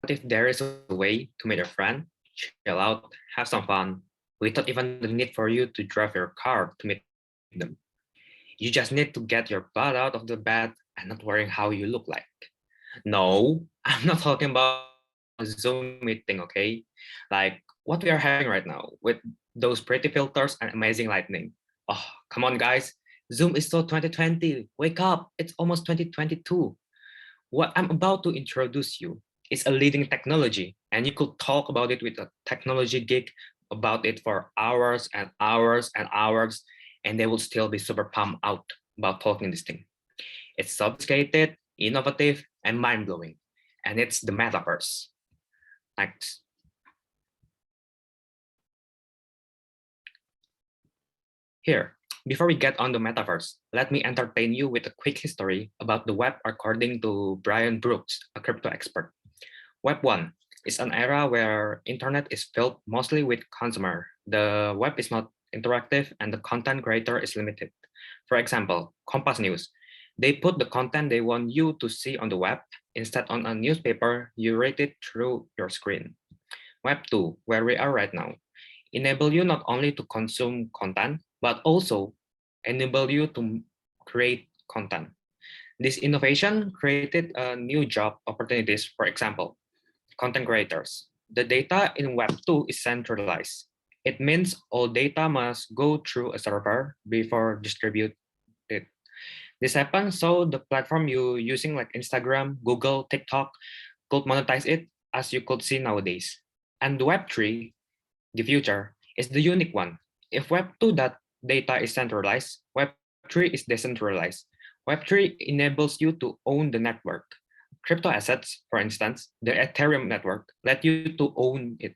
if there is a way to meet a friend, chill out, have some fun, without even the need for you to drive your car to meet them? You just need to get your butt out of the bed and not worrying how you look like. No, I'm not talking about a Zoom meeting, okay? Like what we are having right now with those pretty filters and amazing lightning. Oh, come on, guys. Zoom is so 2020. Wake up. It's almost 2022. What I'm about to introduce you is a leading technology, and you could talk about it with a technology geek about it for hours and hours and hours, and they will still be super pumped out about talking this thing. It's sophisticated, innovative, and mind-blowing, and it's the metaverse. Next. Here, before we get on the metaverse, let me entertain you with a quick history about the web according to Brian Brooks, a crypto expert. Web 1 is an era where internet is filled mostly with consumer. The web is not interactive and the content creator is limited. For example, Compass News. They put the content they want you to see on the web. Instead on a newspaper, you read it through your screen. Web 2, where we are right now, enable you not only to consume content, but also enable you to create content. This innovation created new job opportunities, for example, content creators. The data in Web 2 is centralized. It means all data must go through a server before distributed. This happens so the platform you using like Instagram, Google, TikTok could monetize it as you could see nowadays. And Web 3, the future, is the unique one. If Web 2 that data is centralized, Web 3 is decentralized. Web 3 enables you to own the network. Crypto assets, for instance, the Ethereum network, let you to own it.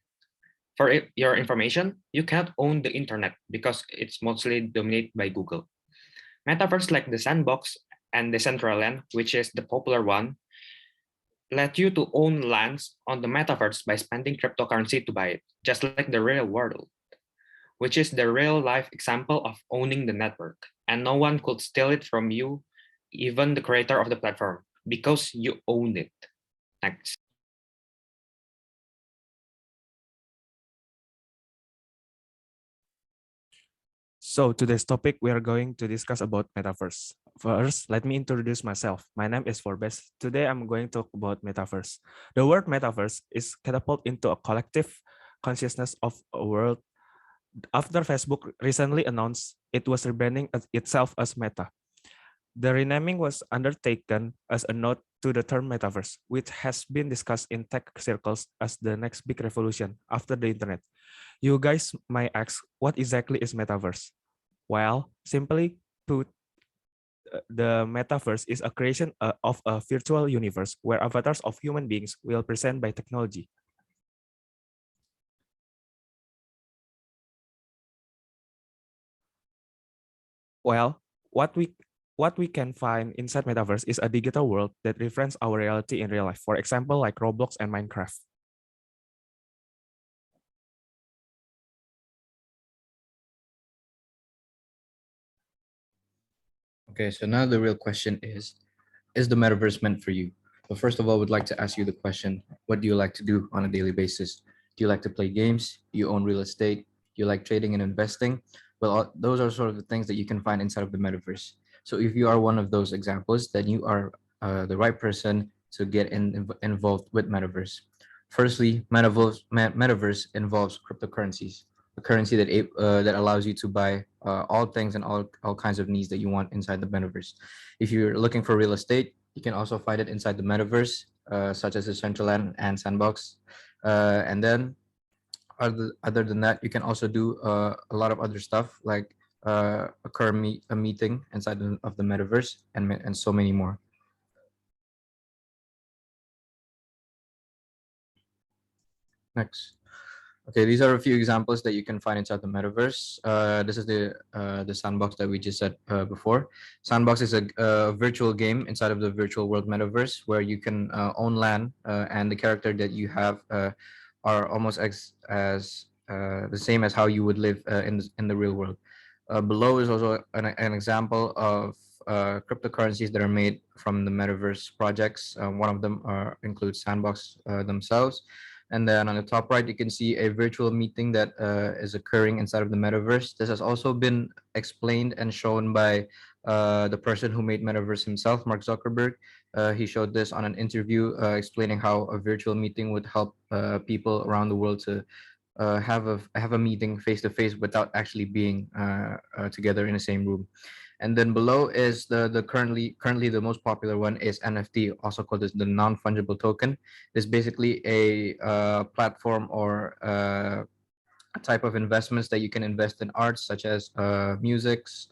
For your information, you cannot own the internet because it's mostly dominated by Google. Metaverse like the Sandbox and Decentraland, which is the popular one, let you to own lands on the metaverse by spending cryptocurrency to buy it, just like the real world, which is the real life example of owning the network. And no one could steal it from you, even the creator of the platform, because you own it. Next. So today's topic, we are going to discuss about metaverse. First, let me introduce myself. My name is Forbes. Today, I'm going to talk about metaverse. The word metaverse is catapult into a collective consciousness of a world. After Facebook recently announced it was rebranding itself as Meta, the renaming was undertaken as a nod to the term metaverse, which has been discussed in tech circles as the next big revolution after the internet. You guys might ask, what exactly is metaverse? Well, simply put, the metaverse is a creation of a virtual universe where avatars of human beings will present by technology. Well, what we can find inside metaverse is a digital world that reflects our reality in real life. For example, like Roblox and Minecraft. Okay, so now the real question is the metaverse meant for you? Well, first of all, I would like to ask you the question, what do you like to do on a daily basis? Do you like to play games? Do you own real estate? Do you like trading and investing? Well, those are sort of the things that you can find inside of the metaverse. So if you are one of those examples, then you are the right person to get involved with metaverse. Firstly, metaverse involves cryptocurrencies, a currency that allows you to buy all things and all kinds of needs that you want inside the metaverse. If you're looking for real estate, you can also find it inside the metaverse, such as the Decentraland and Sandbox. And then, other than that, you can also do a lot of other stuff like a meeting inside of the metaverse, and so many more. Next. Okay, these are a few examples that you can find inside the metaverse. This is the sandbox that we just said before. Sandbox is a virtual game inside of the virtual world metaverse where you can own land, and the character that you have are almost as the same as how you would live in the real world. Below is also an example of cryptocurrencies that are made from the metaverse projects. One of them includes Sandbox themselves. And then on the top right, you can see a virtual meeting that is occurring inside of the metaverse. This has also been explained and shown by the person who made metaverse himself, Mark Zuckerberg. He showed this on an interview explaining how a virtual meeting would help people around the world to have a meeting face to face without actually being together in the same room. And then below is the currently the most popular one is NFT, also called as the non-fungible token. It's basically a platform or a type of investments that you can invest in arts such as musics,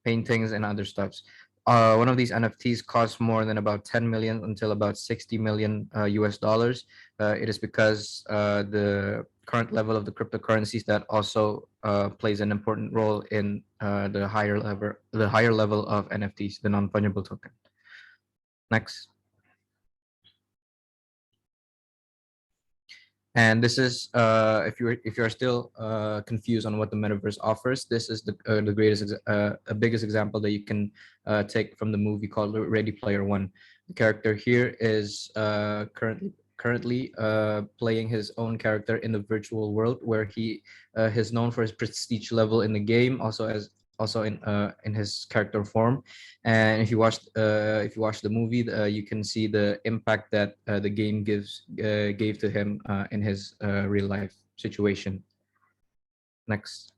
paintings, and other stuffs. One of these NFTs costs more than about 10 million until about 60 million US dollars. It is because the current level of the cryptocurrencies that also plays an important role in the higher level of NFTs, the non-fungible token. Next. And this is if you're still confused on what the metaverse offers, this is the biggest example that you can take from the movie called Ready Player One. The character here is currently playing his own character in the virtual world, where he is known for his prestige level in the game, also in his character form. And if you watch the movie, you can see the impact that the game gave to him in his real life situation. Next.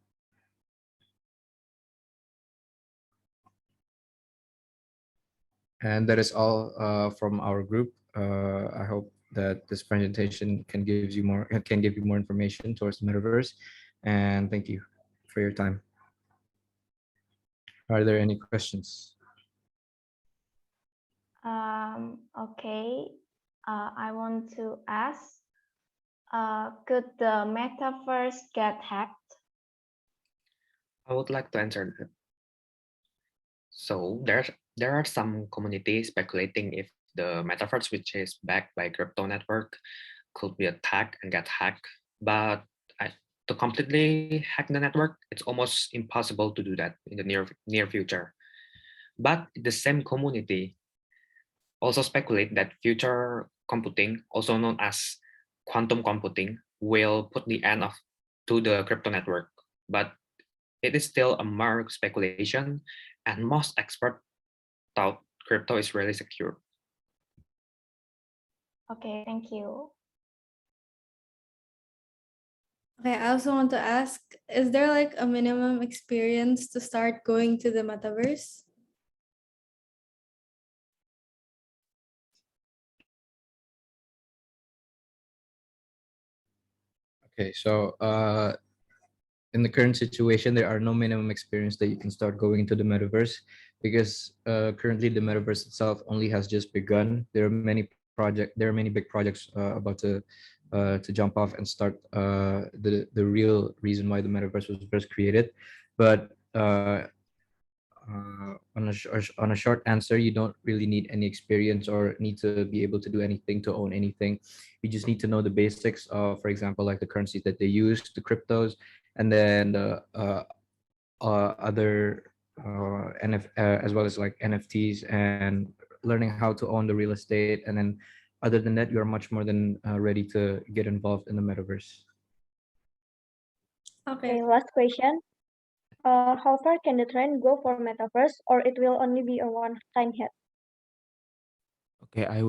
And that is all from our group. I hope that this presentation can give you more information towards the metaverse. And thank you for your time. Are there any questions? Okay, I want to ask, could the metaverse get hacked? I would like to answer that. So there are some communities speculating if the metaverse, which is backed by crypto network, could be attacked and get hacked. But to completely hack the network, it's almost impossible to do that in the near future. But the same community also speculate that future computing, also known as quantum computing, will put the end to the crypto network. But it is still a mere speculation, and most experts thought crypto is really secure. Okay, thank you. Okay, I also want to ask, is there like a minimum experience to start going to the metaverse? Okay, so in the current situation, there are no minimum experience that you can start going into the metaverse, because currently the metaverse itself only has just begun. There are many big projects about to jump off and start the real reason why the metaverse was first created. But on a short answer, you don't really need any experience or need to be able to do anything to own anything. You just need to know the basics of, for example, like the currencies that they use, the cryptos, and then the other as well as like NFTs, and learning how to own the real estate. And then other than that, you're much more than ready to get involved in the metaverse. Okay. Last question. How far can the trend go for metaverse, or it will only be a one-time hit? Okay, I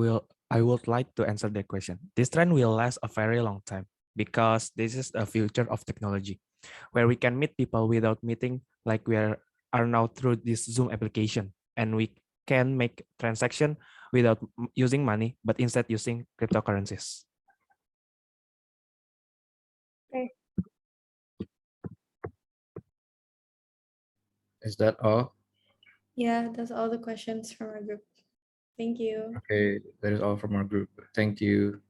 would like to answer that question. This trend will last a very long time because this is a future of technology where we can meet people without meeting, like we are now through this Zoom application, and we can make transaction without using money, but instead using cryptocurrencies. Okay. Is that all? Yeah, that's all the questions from our group. Thank you. Okay, that is all from our group. Thank you.